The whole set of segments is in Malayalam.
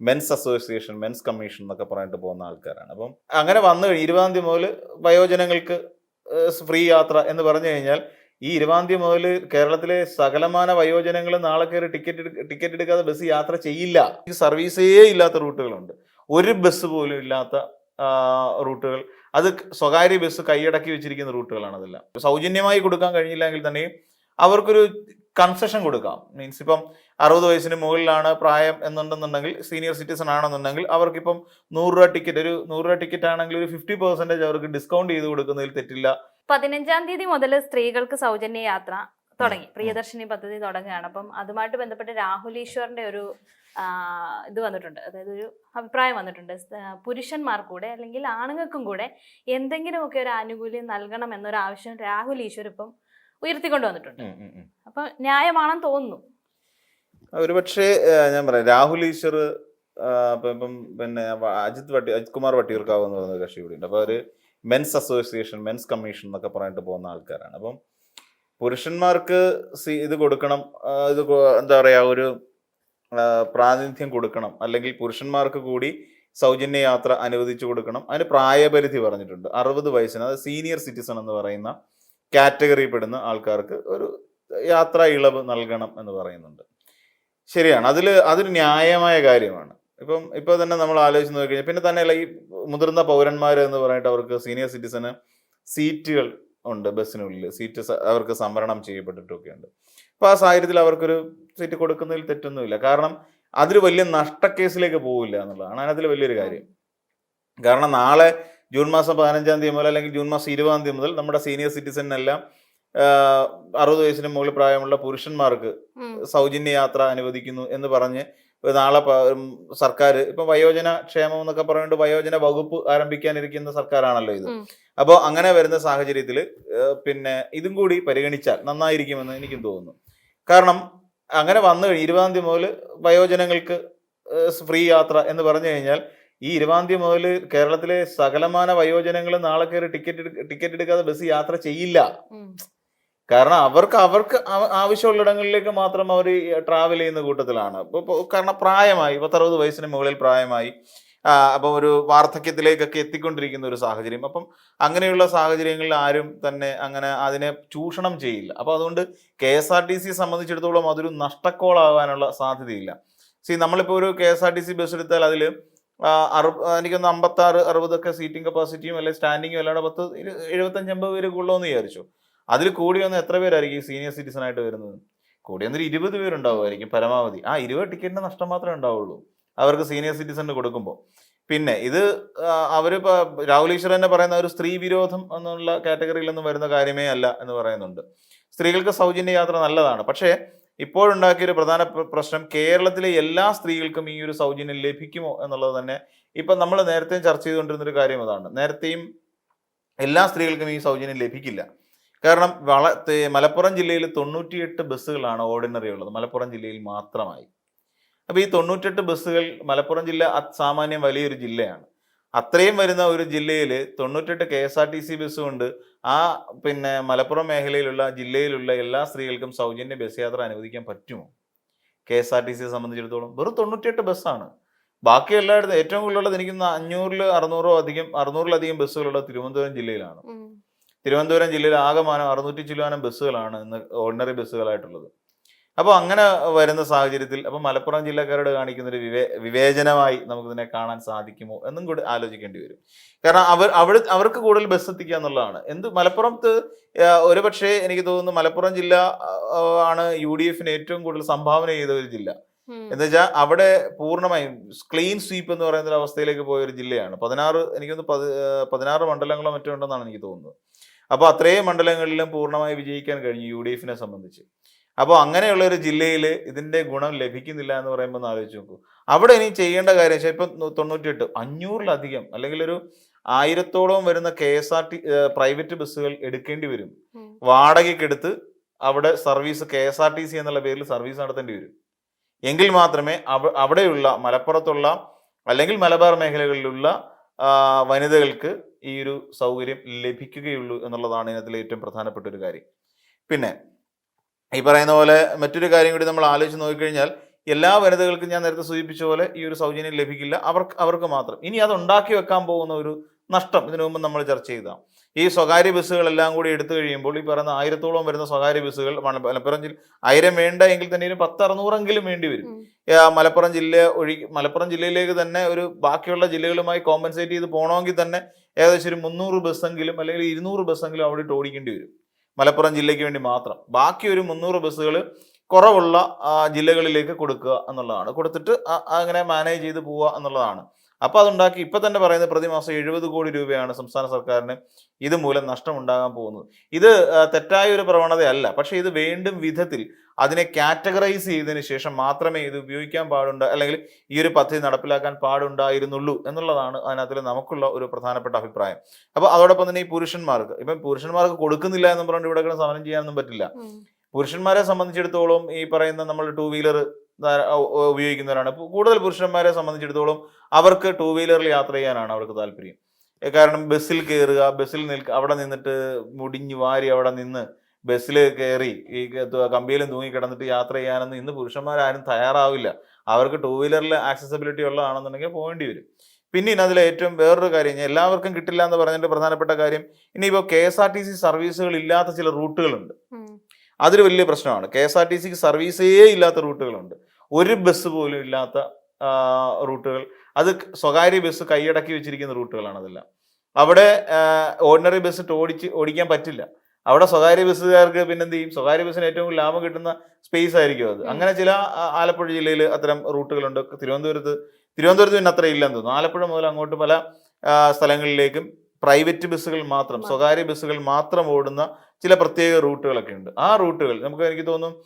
മെൻസ് അസോസിയേഷൻ, മെൻസ് കമ്മീഷൻ എന്നൊക്കെ പറഞ്ഞിട്ട് പോകുന്ന ആൾക്കാരാണ്. അപ്പം അങ്ങനെ വന്നു കഴിഞ്ഞ് 20-ാം തീയതി മുതൽ വയോജനങ്ങൾക്ക് ഫ്രീ യാത്ര എന്ന് പറഞ്ഞു കഴിഞ്ഞാൽ ഈ 20-ാം തീയതി മുതൽ കേരളത്തിലെ സകലമാന വയോജനങ്ങൾ നാളെ കയറി ടിക്കറ്റ് എടുക്കാതെ ബസ് യാത്ര ചെയ്യില്ല. ഈ സർവീസേ ഇല്ലാത്ത റൂട്ടുകളുണ്ട്, ഒരു ബസ് പോലും ഇല്ലാത്ത റൂട്ടുകൾ. അത് സ്വകാര്യ ബസ് കൈയടക്കി വെച്ചിരിക്കുന്ന റൂട്ടുകളാണ്. അതെല്ലാം സൗജന്യമായി കൊടുക്കാൻ കഴിഞ്ഞില്ല എങ്കിൽ തന്നെയും അവർക്കൊരു കൺസെഷൻ കൊടുക്കാം. മീൻസ് ഇപ്പം 60 വയസ്സിന് മുകളിലാണ് പ്രായം എന്നുണ്ടെന്നുണ്ടെങ്കിൽ, സീനിയർ സിറ്റിസൺ ആണെന്നുണ്ടെങ്കിൽ അവർക്കിപ്പം 100 രൂപ ടിക്കറ്റ്, ഒരു 100 രൂപ ടിക്കറ്റ് ആണെങ്കിൽ ഒരു 50% അവർക്ക് ഡിസ്കൗണ്ട് ചെയ്ത് കൊടുക്കുന്നതിൽ തെറ്റില്ല. 15-ാം തീയതി മുതൽ സ്ത്രീകൾക്ക് സൗജന്യ യാത്ര തുടങ്ങി, പ്രിയദർശിനി പദ്ധതി തുടങ്ങുകയാണ്. അപ്പം അതുമായിട്ട് ബന്ധപ്പെട്ട് രാഹുൽ ഈശ്വറിന്റെ ഒരു ഇത് വന്നിട്ടുണ്ട്, അതായത് ഒരു അഭിപ്രായം വന്നിട്ടുണ്ട്. പുരുഷന്മാർക്കൂടെ അല്ലെങ്കിൽ ആണുങ്ങൾക്കും കൂടെ എന്തെങ്കിലുമൊക്കെ ഒരു ആനുകൂല്യം നൽകണം എന്നൊരു ആവശ്യം രാഹുൽ ഈശ്വർ ഇപ്പം ഉയർത്തിക്കൊണ്ട് വന്നിട്ടുണ്ട്. അപ്പൊ ന്യായമാണെന്ന് തോന്നുന്നു. ഒരുപക്ഷെ ഞാൻ പറയാം, രാഹുൽ ഈശ്വർ ഇപ്പം പിന്നെ അജിത് കുമാർ വട്ടിയൂർക്കാവ് എന്ന് പറയുന്ന കക്ഷി കൂടി ഉണ്ട്. അപ്പോൾ അവർ മെൻസ് അസോസിയേഷൻ, മെൻസ് കമ്മീഷൻ എന്നൊക്കെ പറഞ്ഞിട്ട് പോകുന്ന ആൾക്കാരാണ്. അപ്പം പുരുഷന്മാർക്ക് ഇത് കൊടുക്കണം, ഇത് എന്താ പറയുക, ഒരു പ്രാതിനിധ്യം കൊടുക്കണം, അല്ലെങ്കിൽ പുരുഷന്മാർക്ക് കൂടി സൗജന്യ യാത്ര അനുവദിച്ചു കൊടുക്കണം. അതിന് പ്രായപരിധി പറഞ്ഞിട്ടുണ്ട്. 60 വയസ്സിന്, അത് സീനിയർ സിറ്റിസൺ എന്ന് പറയുന്ന കാറ്റഗറിയിൽ പെടുന്ന ആൾക്കാർക്ക് ഒരു യാത്രാ ഇളവ് നൽകണം എന്ന് പറയുന്നുണ്ട്. ശരിയാണ്, അതൊരു ന്യായമായ കാര്യമാണ്. ഇപ്പോൾ തന്നെ നമ്മൾ ആലോചിച്ച് നോക്കിക്കഴിഞ്ഞാൽ, പിന്നെ തന്നെയല്ല, ഈ മുതിർന്ന പൗരന്മാർ എന്ന് പറഞ്ഞിട്ട് അവർക്ക് സീനിയർ സിറ്റിസന് സീറ്റുകൾ ഉണ്ട്, ബസ്സിനുള്ളിൽ സീറ്റ് അവർക്ക് സംവരണം ചെയ്യപ്പെട്ടിട്ടൊക്കെ ഉണ്ട്. അപ്പോൾ ആ സാഹചര്യത്തിൽ അവർക്കൊരു സീറ്റ് കൊടുക്കുന്നതിൽ തെറ്റൊന്നുമില്ല. കാരണം അതൊരു വലിയ നഷ്ടക്കേസിലേക്ക് പോകില്ല എന്നുള്ളതാണ് അതിനകത്തിൽ വലിയൊരു കാര്യം. കാരണം നാളെ ജൂൺ മാസം 15-ാം തീയതി മുതൽ അല്ലെങ്കിൽ ജൂൺ മാസം 20-ാം തീയതി മുതൽ നമ്മുടെ സീനിയർ സിറ്റിസണിനെല്ലാം 60 വയസ്സിന് മുകളിൽ പ്രായമുള്ള പുരുഷന്മാർക്ക് സൗജന്യ യാത്ര അനുവദിക്കുന്നു എന്ന് പറഞ്ഞ് നാളെ സർക്കാർ ഇപ്പൊ വയോജന ക്ഷേമം എന്നൊക്കെ പറഞ്ഞിട്ട് വയോജന വകുപ്പ് ആരംഭിക്കാനിരിക്കുന്ന സർക്കാരാണല്ലോ ഇത്. അപ്പോൾ അങ്ങനെ വരുന്ന സാഹചര്യത്തിൽ പിന്നെ ഇതും കൂടി പരിഗണിച്ചാൽ നന്നായിരിക്കുമെന്ന് എനിക്കും തോന്നുന്നു. കാരണം അങ്ങനെ വന്നു കഴിഞ്ഞ് 20-ാം തീയതി മുതൽ വയോജനങ്ങൾക്ക് ഫ്രീ യാത്ര എന്ന് പറഞ്ഞു കഴിഞ്ഞാൽ ഈ 20-ാം തീയതി മുതൽ കേരളത്തിലെ സകലമാന വയോജനങ്ങൾ നാളെ കയറി ടിക്കറ്റ് എടുക്കാതെ ബസ് യാത്ര ചെയ്യില്ല. കാരണം അവർക്ക് ആവശ്യമുള്ളിടങ്ങളിലേക്ക് മാത്രം അവർ ട്രാവൽ ചെയ്യുന്ന കൂട്ടത്തിലാണ്. കാരണം പ്രായമായി, 60 വയസ്സിന് മുകളിൽ പ്രായമായി, അപ്പം ഒരു വാർദ്ധക്യത്തിലേക്കൊക്കെ എത്തിക്കൊണ്ടിരിക്കുന്ന ഒരു സാഹചര്യം. അപ്പം അങ്ങനെയുള്ള സാഹചര്യങ്ങളിൽ ആരും തന്നെ അങ്ങനെ അതിനെ ചൂഷണം ചെയ്യില്ല. അപ്പോൾ അതുകൊണ്ട് KSRTC സംബന്ധിച്ചിടത്തോളം അതൊരു നഷ്ടക്കോളാകാനുള്ള സാധ്യതയില്ല. നമ്മളിപ്പോൾ ഒരു KSRTC ബസ് എടുത്താൽ അതിൽ എനിക്കൊന്ന് 56-60 സീറ്റിംഗ് കപ്പാസിറ്റിയും അല്ലെങ്കിൽ സ്റ്റാൻഡിങ്ങും അല്ലാതെ 75-80 പേര് കൊള്ളുമെന്ന് വിചാരിച്ചു. അതിൽ കൂടി വന്ന് എത്ര പേരായിരിക്കും ഈ സീനിയർ സിറ്റിസൺ ആയിട്ട് വരുന്നത്? കൂടി വന്നൊരു 20 പേരുണ്ടാവുമായിരിക്കും പരമാവധി. ആ 20 ടിക്കറ്റിന്റെ നഷ്ടം മാത്രമേ ഉണ്ടാവുള്ളൂ അവർക്ക് സീനിയർ സിറ്റിസണിന് കൊടുക്കുമ്പോൾ. പിന്നെ ഇത് അവരിപ്പോൾ രാഹുൽ ഈശ്വർ തന്നെ പറയുന്ന ഒരു സ്ത്രീ വിരോധം എന്നുള്ള കാറ്റഗറിയിലൊന്നും വരുന്ന കാര്യമേ അല്ല എന്ന് പറയുന്നുണ്ട്. സ്ത്രീകൾക്ക് സൗജന്യ യാത്ര നല്ലതാണ്. പക്ഷേ ഇപ്പോഴുണ്ടാക്കിയൊരു പ്രധാന പ്രശ്നം, കേരളത്തിലെ എല്ലാ സ്ത്രീകൾക്കും ഈ ഒരു സൗജന്യം ലഭിക്കുമോ എന്നുള്ളത് തന്നെ. ഇപ്പം നമ്മൾ നേരത്തെ ചർച്ച ചെയ്തുകൊണ്ടിരുന്നൊരു കാര്യം അതാണ്. നേരത്തെയും എല്ലാ സ്ത്രീകൾക്കും ഈ സൗജന്യം ലഭിക്കില്ല. കാരണം മലപ്പുറം ജില്ലയിൽ 98 ബസ്സുകളാണ് ഓർഡിനറി ഉള്ളത്, മലപ്പുറം ജില്ലയിൽ മാത്രമായി. അപ്പോൾ ഈ 98 ബസ്സുകൾ, മലപ്പുറം ജില്ല സാമാന്യം വലിയൊരു ജില്ലയാണ്. അത്രയും വരുന്ന ഒരു ജില്ലയിൽ 98 KSRTC ബസ് കൊണ്ട് പിന്നെ മലപ്പുറം മേഖലയിലുള്ള ജില്ലയിലുള്ള എല്ലാ സ്ത്രീകൾക്കും സൗജന്യ ബസ് യാത്ര അനുവദിക്കാൻ പറ്റുമോ? KSRTCയെ സംബന്ധിച്ചിടത്തോളം വെറും 98 ബസ്സാണ്. ബാക്കി എല്ലായിടത്തും ഏറ്റവും കൂടുതലുള്ളത് എനിക്ക് 600-ലധികം ബസ്സുകളുള്ളത് തിരുവനന്തപുരം ജില്ലയിലാണ്. തിരുവനന്തപുരം ജില്ലയിൽ ആകമാനം 600 ചില്ലുവാനം ബസ്സുകളാണ് ഇന്ന് ഓർഡിനറി ബസ്സുകളായിട്ടുള്ളത്. അപ്പോൾ അങ്ങനെ വരുന്ന സാഹചര്യത്തിൽ അപ്പോൾ മലപ്പുറം ജില്ലക്കാരോട് കാണിക്കുന്നൊരു വിവേചനമായി നമുക്കിതിനെ കാണാൻ സാധിക്കുമോ എന്നും കൂടി ആലോചിക്കേണ്ടി വരും. കാരണം അവർക്ക് കൂടുതൽ ബസ് എത്തിക്കുക എന്നുള്ളതാണ്. മലപ്പുറത്ത് ഒരുപക്ഷെ എനിക്ക് തോന്നുന്നു മലപ്പുറം ജില്ല ആണ് UDFന് ഏറ്റവും കൂടുതൽ സംഭാവന ചെയ്ത ഒരു ജില്ല. എന്ന് വെച്ചാൽ അവിടെ പൂർണ്ണമായും ക്ലീൻ സ്വീപ്പ് എന്ന് പറയുന്ന ഒരു അവസ്ഥയിലേക്ക് പോയ ഒരു ജില്ലയാണ്. 16 മണ്ഡലങ്ങളോ മറ്റോ ഉണ്ടെന്നാണ് എനിക്ക് തോന്നുന്നത്. അപ്പോൾ അത്രയും മണ്ഡലങ്ങളിലും പൂർണ്ണമായി വിജയിക്കാൻ കഴിഞ്ഞു UDFനെ സംബന്ധിച്ച്. അപ്പോൾ അങ്ങനെയുള്ള ഒരു ജില്ലയിൽ ഇതിന്റെ ഗുണം ലഭിക്കുന്നില്ല എന്ന് പറയുമ്പോൾ ഒന്ന് ആലോചിച്ച് നോക്കൂ. അവിടെ ഇനി ചെയ്യേണ്ട കാര്യം വെച്ചാൽ ഇപ്പം 98 500-ലധികം അല്ലെങ്കിൽ ഒരു 1000-ഓളം വരുന്ന പ്രൈവറ്റ് ബസ്സുകൾ എടുക്കേണ്ടി വരും. വാടകയ്ക്കെടുത്ത് അവിടെ സർവീസ് KSRTC എന്നുള്ള പേരിൽ സർവീസ് നടത്തേണ്ടി വരും. എങ്കിൽ മാത്രമേ അവിടെയുള്ള മലപ്പുറത്തുള്ള അല്ലെങ്കിൽ മലബാർ മേഖലകളിലുള്ള വനിതകൾക്ക് ഈ ഒരു സൗകര്യം ലഭിക്കുകയുള്ളൂ എന്നുള്ളതാണ് ഇതിനകത്തിലെ ഏറ്റവും പ്രധാനപ്പെട്ട ഒരു കാര്യം. പിന്നെ ഈ പറയുന്ന പോലെ മറ്റൊരു കാര്യം കൂടി നമ്മൾ ആലോചിച്ച് നോക്കിക്കഴിഞ്ഞാൽ, എല്ലാ വനിതകൾക്കും ഞാൻ നേരത്തെ സൂചിപ്പിച്ച പോലെ ഈ ഒരു സൗജന്യം ലഭിക്കില്ല, അവർക്ക് മാത്രം. ഇനി അത് ഉണ്ടാക്കി വെക്കാൻ പോകുന്ന ഒരു നഷ്ടം ഇതിനു മുമ്പ് നമ്മൾ ചർച്ച ചെയ്ത ഈ സ്വകാര്യ ബസ്സുകളെല്ലാം കൂടി എടുത്തു കഴിയുമ്പോൾ ഈ പറയുന്ന 1000-ഓളം വരുന്ന സ്വകാര്യ ബസ്സുകൾ മലപ്പുറം ജില്ല 1000 വേണ്ട എങ്കിൽ തന്നെ 1000-600 വേണ്ടി വരും. മലപ്പുറം ജില്ലയിലേക്ക് തന്നെ ഒരു ബാക്കിയുള്ള ജില്ലകളുമായി കോമ്പൻസേറ്റ് ചെയ്ത് പോകണമെങ്കിൽ തന്നെ ഏകദേശം ഒരു 300 ബസ്സെങ്കിലും അല്ലെങ്കിൽ 200 ബസ്സെങ്കിലും അവിടെ ഓടിക്കേണ്ടി വരും മലപ്പുറം ജില്ലയ്ക്ക് വേണ്ടി മാത്രം. ബാക്കി ഒരു 300 ബസ്സുകൾ കുറവുള്ള ജില്ലകളിലേക്ക് കൊടുക്കുക എന്നുള്ളതാണ്, കൊടുത്തിട്ട് അങ്ങനെ മാനേജ് ചെയ്ത് പോവുക എന്നുള്ളതാണ്. അപ്പോൾ അതുണ്ടാക്കി ഇപ്പം തന്നെ പറയുന്നത് പ്രതിമാസം 70 കോടി രൂപയാണ് സംസ്ഥാന സർക്കാരിന് ഇതുമൂലം നഷ്ടമുണ്ടാകാൻ പോകുന്നത്. ഇത് തെറ്റായ ഒരു പ്രവണതയല്ല, പക്ഷേ ഇത് വേണ്ടും വിധത്തിൽ അതിനെ കാറ്റഗറൈസ് ചെയ്തതിന് ശേഷം മാത്രമേ ഇത് ഉപയോഗിക്കാൻ അല്ലെങ്കിൽ ഈ ഒരു പദ്ധതി നടപ്പിലാക്കാൻ പാടുണ്ടായിരുന്നുള്ളൂ എന്നുള്ളതാണ് അതിനകത്തിൽ നമുക്കുള്ള ഒരു പ്രധാനപ്പെട്ട അഭിപ്രായം. അപ്പോൾ അതോടൊപ്പം തന്നെ ഈ പുരുഷന്മാർക്ക് കൊടുക്കുന്നില്ല എന്ന് പറഞ്ഞുകൊണ്ട് ഇവിടെ സമരം ചെയ്യാനൊന്നും പറ്റില്ല. പുരുഷന്മാരെ സംബന്ധിച്ചിടത്തോളം ഈ പറയുന്ന നമ്മൾ 2 വീലർ ഉപയോഗിക്കുന്നവരാണ്. കൂടുതൽ പുരുഷന്മാരെ സംബന്ധിച്ചിടത്തോളം അവർക്ക് 2 വീലറിൽ യാത്ര ചെയ്യാനാണ് അവർക്ക് താല്പര്യം. കാരണം ബസ്സിൽ കയറുക, ബസ്സിൽ അവിടെ നിന്നിട്ട് മുടിഞ്ഞു വാരി അവിടെ നിന്ന് ബസ്സിൽ കയറി ഈ കമ്പിയിലും തൂങ്ങിക്കിടന്നിട്ട് യാത്ര ചെയ്യാനൊന്നും ഇന്ന് പുരുഷന്മാരാരും തയ്യാറാവില്ല. അവർക്ക് 2 വീലറിൽ ആക്സസിബിലിറ്റി ഉള്ളതാണെന്നുണ്ടെങ്കിൽ പോകേണ്ടി വരും. പിന്നെ അതിൽ ഏറ്റവും വേറൊരു കാര്യം, എല്ലാവർക്കും കിട്ടില്ല എന്ന് പറഞ്ഞിട്ട് പ്രധാനപ്പെട്ട കാര്യം, ഇനിയിപ്പോൾ KSRTC സർവീസുകൾ ഇല്ലാത്ത ചില റൂട്ടുകളുണ്ട്. അതൊരു വലിയ പ്രശ്നമാണ്. KSRTCക്ക് സർവീസേ ഇല്ലാത്ത റൂട്ടുകളുണ്ട്, ഒരു ബസ് പോലും ഇല്ലാത്ത റൂട്ടുകൾ. അത് സ്വകാര്യ ബസ് കൈയടക്കി വെച്ചിരിക്കുന്ന റൂട്ടുകളാണ് അതെല്ലാം. അവിടെ ഓർഡിനറി ബസ് ഓടിക്കാൻ പറ്റില്ല. അവിടെ സ്വകാര്യ ബസ്സുകാർക്ക് പിന്നെന്ത് ചെയ്യും? സ്വകാര്യ ബസ്സിന് ഏറ്റവും ലാഭം കിട്ടുന്ന സ്പേസ് ആയിരിക്കും അത്. അങ്ങനെ ചില ആലപ്പുഴ ജില്ലയിൽ അത്തരം റൂട്ടുകളുണ്ട്. തിരുവനന്തപുരത്ത് പിന്നെ അത്ര ഇല്ലെന്ന് തോന്നുന്നു. ആലപ്പുഴ മുതൽ അങ്ങോട്ട് പല സ്ഥലങ്ങളിലേക്കും പ്രൈവറ്റ് ബസ്സുകൾ മാത്രം, സ്വകാര്യ ബസ്സുകൾ മാത്രം ഓടുന്ന ചില പ്രത്യേക റൂട്ടുകളൊക്കെ ഉണ്ട്. ആ റൂട്ടുകൾ എനിക്ക് തോന്നുന്നു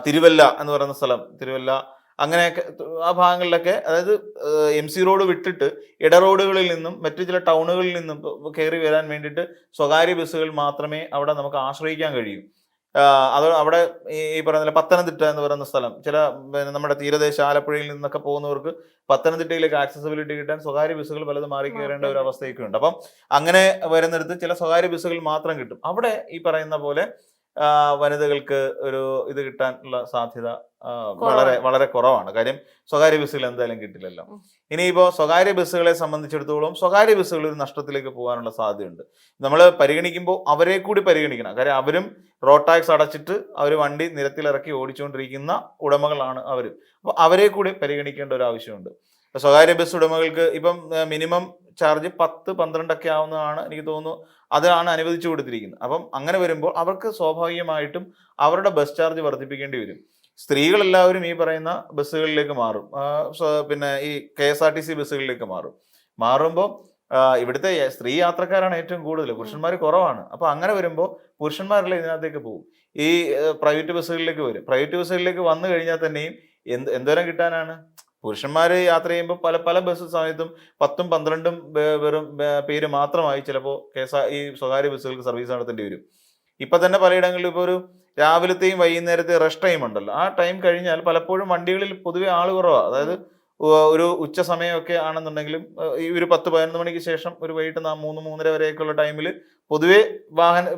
തിരുവല്ല എന്ന് പറയുന്ന സ്ഥലം, തിരുവല്ല അങ്ങനെയൊക്കെ ആ ഭാഗങ്ങളിലൊക്കെ, അതായത് MC റോഡ് വിട്ടിട്ട് ഇടറോഡുകളിൽ നിന്നും മറ്റു ചില ടൗണുകളിൽ നിന്നും കയറി വരാൻ വേണ്ടിയിട്ട് സ്വകാര്യ ബസ്സുകൾ മാത്രമേ അവിടെ നമുക്ക് ആശ്രയിക്കാൻ കഴിയൂ. അവിടെ ഈ പറയുന്ന പത്തനംതിട്ട എന്ന് പറയുന്ന സ്ഥലം, ചില നമ്മുടെ തീരദേശ ആലപ്പുഴയിൽ നിന്നൊക്കെ പോകുന്നവർക്ക് പത്തനംതിട്ടയിലേക്ക് ആക്സസിബിലിറ്റി കിട്ടാൻ സ്വകാര്യ ബസ്സുകൾ പലതും മാറി കയറേണ്ട ഒരു അവസ്ഥയൊക്കെ ഉണ്ട്. അപ്പം അങ്ങനെ വരുന്നിടത്ത് ചില സ്വകാര്യ ബസ്സുകൾ മാത്രം കിട്ടും. അവിടെ ഈ പറയുന്ന പോലെ വനിതകൾക്ക് ഒരു ഇത് കിട്ടാനുള്ള സാധ്യത വളരെ വളരെ കുറവാണ്. കാര്യം സ്വകാര്യ ബസ്സുകൾ എന്തായാലും കിട്ടില്ലല്ലോ. ഇനിയിപ്പോൾ സ്വകാര്യ ബസ്സുകളെ സംബന്ധിച്ചിടത്തോളം സ്വകാര്യ ബസ്സുകൾ ഒരു നഷ്ടത്തിലേക്ക് പോകാനുള്ള സാധ്യതയുണ്ട്. നമ്മൾ പരിഗണിക്കുമ്പോൾ അവരെ കൂടി പരിഗണിക്കണം. കാര്യം അവരും റോഡ് ടാക്സ് അടച്ചിട്ട് അവർ വണ്ടി നിരത്തിലിറക്കി ഓടിച്ചുകൊണ്ടിരിക്കുന്ന ഉടമകളാണ് അവർ. അപ്പോൾ അവരെ കൂടി പരിഗണിക്കേണ്ട ഒരു ആവശ്യമുണ്ട്. സ്വകാര്യ ബസ് ഉടമകൾക്ക് ഇപ്പം മിനിമം ചാർജ് 10-12 ആവുന്നതാണ് എനിക്ക് തോന്നുന്നു, അതാണ് അനുവദിച്ചു കൊടുത്തിരിക്കുന്നത്. അപ്പം അങ്ങനെ വരുമ്പോൾ അവർക്ക് സ്വാഭാവികമായിട്ടും അവരുടെ ബസ് ചാർജ് വർദ്ധിപ്പിക്കേണ്ടി വരും. സ്ത്രീകളെല്ലാവരും ഈ പറയുന്ന ബസ്സുകളിലേക്ക് മാറും, പിന്നെ ഈ KSRTC ബസ്സുകളിലേക്ക് മാറുമ്പോൾ ഇവിടുത്തെ സ്ത്രീ യാത്രക്കാരാണ് ഏറ്റവും കൂടുതൽ, പുരുഷന്മാർ കുറവാണ്. അപ്പോൾ അങ്ങനെ വരുമ്പോൾ പുരുഷന്മാരെല്ലാം ഇതിനകത്തേക്ക് പോകും, ഈ പ്രൈവറ്റ് ബസ്സുകളിലേക്ക് വരും. പ്രൈവറ്റ് ബസ്സുകളിലേക്ക് വന്നു കഴിഞ്ഞാൽ തന്നെയും എന്തോരം കിട്ടാനാണ്? പുരുഷന്മാർ യാത്ര ചെയ്യുമ്പോൾ പല ബസ് സമയത്തും 10-12 വെറും പേര് മാത്രമായി ചിലപ്പോൾ ഈ സ്വകാര്യ ബസ്സുകൾക്ക് സർവീസ് നടത്തേണ്ടി വരും. ഇപ്പം തന്നെ പലയിടങ്ങളിലും ഇപ്പോൾ ഒരു രാവിലത്തെയും വൈകുന്നേരത്തെയും റഷ് ടൈം ഉണ്ടല്ലോ, ആ ടൈം കഴിഞ്ഞാൽ പലപ്പോഴും വണ്ടികളിൽ പൊതുവെ ആൾ കുറവാണ്. അതായത് ഒരു ഉച്ച സമയമൊക്കെ ആണെന്നുണ്ടെങ്കിലും ഈ ഒരു 10-11 മണിക്ക് ശേഷം ഒരു വൈകിട്ട് 3-3:30 വരെയൊക്കെയുള്ള ടൈമിൽ പൊതുവെ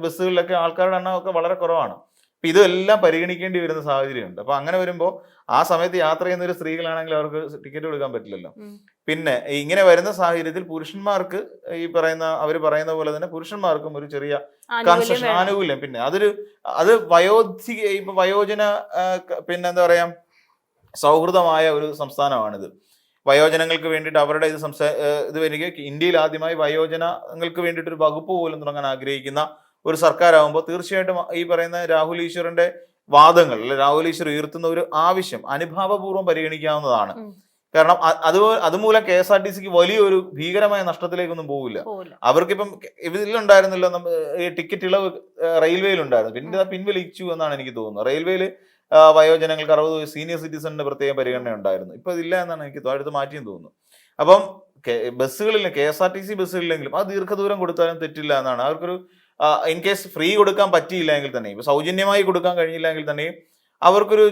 ബസ്സുകളിലൊക്കെ ആൾക്കാരുടെ എണ്ണമൊക്കെ വളരെ കുറവാണ്. അപ്പം ഇതെല്ലാം പരിഗണിക്കേണ്ടി വരുന്ന സാഹചര്യമുണ്ട്. അപ്പം അങ്ങനെ വരുമ്പോൾ ആ സമയത്ത് യാത്ര ചെയ്യുന്ന ഒരു സ്ത്രീകളാണെങ്കിൽ അവർക്ക് ടിക്കറ്റ് കൊടുക്കാൻ പറ്റില്ലല്ലോ. പിന്നെ ഇങ്ങനെ വരുന്ന സാഹചര്യത്തിൽ പുരുഷന്മാർക്ക് അവർ പറയുന്ന പോലെ തന്നെ പുരുഷന്മാർക്കും ഒരു ചെറിയ കൺസെഷൻ ആനുകൂല്യം, പിന്നെ അത് വയോജന പിന്നെ എന്താ പറയാ സൗഹൃദമായ ഒരു സംസ്ഥാനമാണിത്. വയോജനങ്ങൾക്ക് വേണ്ടിയിട്ട് അവരുടെ ഇത് വരിക ഇന്ത്യയിൽ ആദ്യമായി വയോജനങ്ങൾക്ക് വേണ്ടിയിട്ട് ഒരു വകുപ്പ് പോലും തുടങ്ങാൻ ആഗ്രഹിക്കുന്ന ഒരു സർക്കാരാകുമ്പോൾ തീർച്ചയായിട്ടും ഈ പറയുന്ന രാഹുൽ ഈശ്വറിന്റെ വാദങ്ങൾ, അല്ലെ രാഹുൽ ഈശ്വർ ഉയർത്തുന്ന ഒരു ആവശ്യം അനുഭാവപൂർവ്വം പരിഗണിക്കാവുന്നതാണ്. കാരണം അതുമൂലം KSRTCക്ക് വലിയൊരു ഭീകരമായ നഷ്ടത്തിലേക്കൊന്നും പോകില്ല. അവർക്കിപ്പം ഇതിലുണ്ടായിരുന്നല്ലോ ഈ ടിക്കറ്റ് ഇളവ് റെയിൽവേയിലുണ്ടായിരുന്നു, പിന്നെ പിൻവലിച്ചു എന്നാണ് എനിക്ക് തോന്നുന്നത്. റെയിൽവേയിൽ വയോജനങ്ങൾക്ക് 60 വയസ്സ് സീനിയർ സിറ്റിസണിന്റെ പ്രത്യേക പരിഗണന ഉണ്ടായിരുന്നു, ഇപ്പൊ ഇതില്ല എന്നാണ് എനിക്ക് അടുത്ത് മാറ്റിയെന്ന് തോന്നുന്നു. അപ്പം ബസ്സുകളിൽ KSRTC ബസ്സുകളിലെങ്കിലും ആ ദീർഘദൂരം കൊടുത്താലും തെറ്റില്ല എന്നാണ്. അവർക്കൊരു ഇൻ കേസ് ഫ്രീ കൊടുക്കാൻ പറ്റിയില്ല എങ്കിൽ തന്നെ, ഇപ്പൊ സൗജന്യമായി കൊടുക്കാൻ കഴിഞ്ഞില്ല എങ്കിൽ തന്നെയും അവർക്കൊരു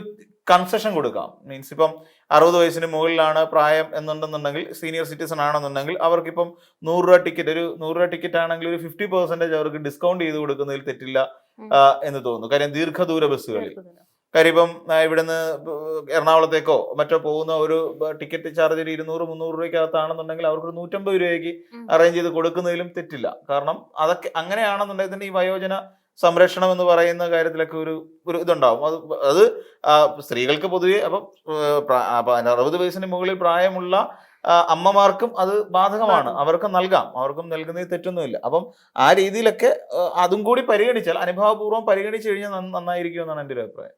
കൺസെഷൻ കൊടുക്കാം. മീൻസ് ഇപ്പം 60 വയസ്സിന് മുകളിലാണ് പ്രായം എന്നുണ്ടെന്നുണ്ടെങ്കിൽ, സീനിയർ സിറ്റിസൺ ആണെന്നുണ്ടെങ്കിൽ അവർക്കിപ്പം 100 രൂപ ടിക്കറ്റ്, ഒരു 100 രൂപ ടിക്കറ്റ് ആണെങ്കിൽ ഒരു 50% അവർക്ക് ഡിസ്കൗണ്ട് ചെയ്ത് കൊടുക്കുന്നതിൽ തെറ്റില്ല എന്ന് തോന്നുന്നു. കാര്യം ദീർഘദൂര ബസ്സുകളിൽ, കാര്യം ഇപ്പം ഇവിടുന്ന് എറണാകുളത്തേക്കോ മറ്റോ പോകുന്ന ഒരു ടിക്കറ്റ് ചാർജ് ഒരു 200-300 രൂപയ്ക്കകത്താണെന്നുണ്ടെങ്കിൽ അവർക്ക് 150 രൂപയ്ക്ക് അറേഞ്ച് ചെയ്ത് കൊടുക്കുന്നതിലും തെറ്റില്ല. കാരണം അതൊക്കെ അങ്ങനെയാണെന്നുണ്ടെങ്കിൽ തന്നെ ഈ വയോജന സംരക്ഷണം എന്ന് പറയുന്ന കാര്യത്തിലൊക്കെ ഒരു ഇതുണ്ടാവും. അത് സ്ത്രീകൾക്ക് പൊതുവെ അപ്പം 60 വയസ്സിന് മുകളിൽ പ്രായമുള്ള അമ്മമാർക്കും അത് ബാധകമാണ്. അവർക്ക് നൽകാം, അവർക്കും നൽകുന്നതിൽ തെറ്റൊന്നുമില്ല. അപ്പം ആ രീതിയിലൊക്കെ അതും കൂടി പരിഗണിച്ചാൽ അനുഭാവപൂർവ്വം പരിഗണിച്ചു കഴിഞ്ഞാൽ നന്നായിരിക്കും എന്നാണ് എൻ്റെ ഒരു അഭിപ്രായം.